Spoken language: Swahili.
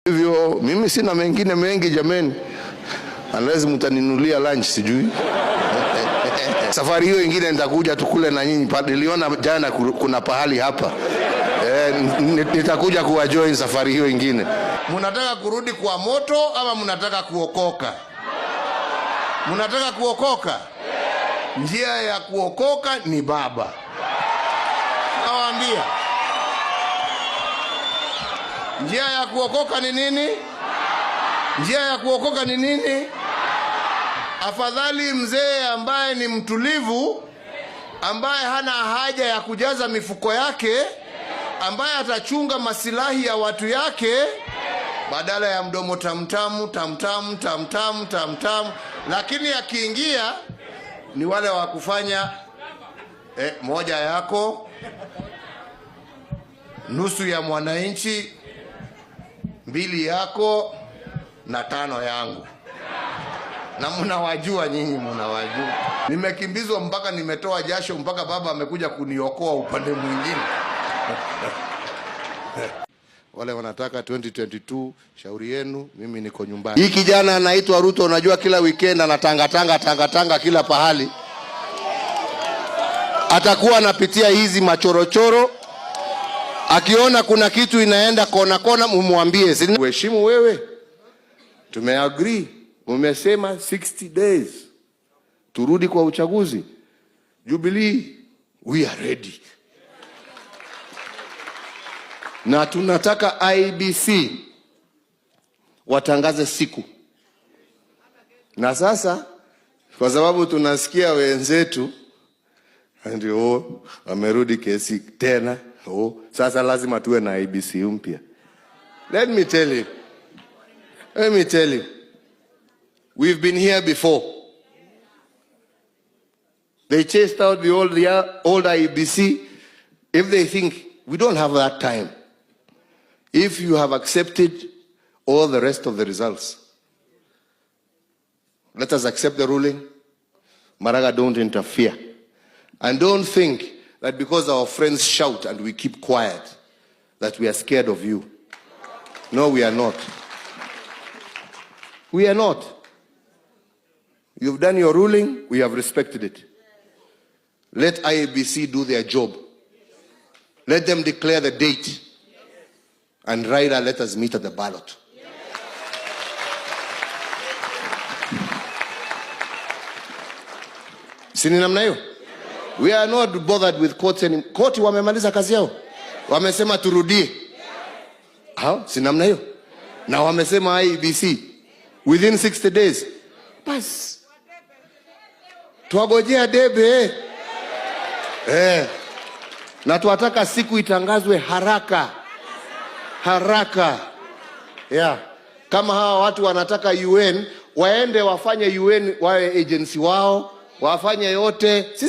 Hivyo mimi sina mengine mengi jameni, unless mtaninulia lunch sijui. Safari hiyo ingine nitakuja tukule na nyinyi. Niliona jana kuna pahali hapa. Nitakuja kuwajoin safari hiyo ingine. Mnataka kurudi kwa moto ama mnataka kuokoka? Mnataka kuokoka? Njia ya kuokoka ni Baba. Nawaambia. Njia ya kuokoka ni nini? Njia ya kuokoka ni nini? Afadhali mzee ambaye ni mtulivu, ambaye hana haja ya kujaza mifuko yake, ambaye atachunga masilahi ya watu yake, badala ya mdomo tamtamu tamtamu tamtamu tamtamu. Lakini akiingia ni wale wa kufanya moja yako, nusu ya Mwananchi, 2 yako na 5 yangu. Na mnawajua nyinyi, mnawajua. Nimekimbizwa mpaka nimetoa jasho, mpaka baba amekuja kuniokoa upande mwingine. Wale wanataka 2022 shauri yenu, mimi niko nyumbani. Hii kijana anaitwa Ruto, unajua kila weekend anatanga kila pahali. Atakuwa anapitia hizi machorochoro. Akiona kuna kitu inaenda kona mumwambie. Uheshimu wewe. Tumeagree. Umesema 60 days. Turudi kwa uchaguzi. Jubilee, we are ready. Na tunataka IEBC watangaze siku. Na sasa kwa sababu tunasikia wenzetu ndio wamerudi kesi tena, sasa lazima tuwe na IEBC mpya. Let me tell you. We've been here before. They chased out the old IEBC. If they think we don't have that time, if you have accepted all the rest of the results, let us accept the ruling. Maraga, don't interfere. And don't think that because our friends shout and we keep quiet, that we are scared of you. No, we are not. We are not. You've done your ruling, we have respected it. Let IEBC do their job. Let them declare the date. And Raila, let us meet at the ballot. Sini namna hiyo? We are not bothered with courts anymore. Court wamemaliza kazi yao. Wamesema turudie. Hao, si namna hiyo? Na wamesema IEBC within 60 days. Bas. Tuagojea debe. Na tuataka siku itangazwe haraka. Yeah. Kama hawa watu wanataka UN, waende wafanye UN wawe agency wao, wafanye yote.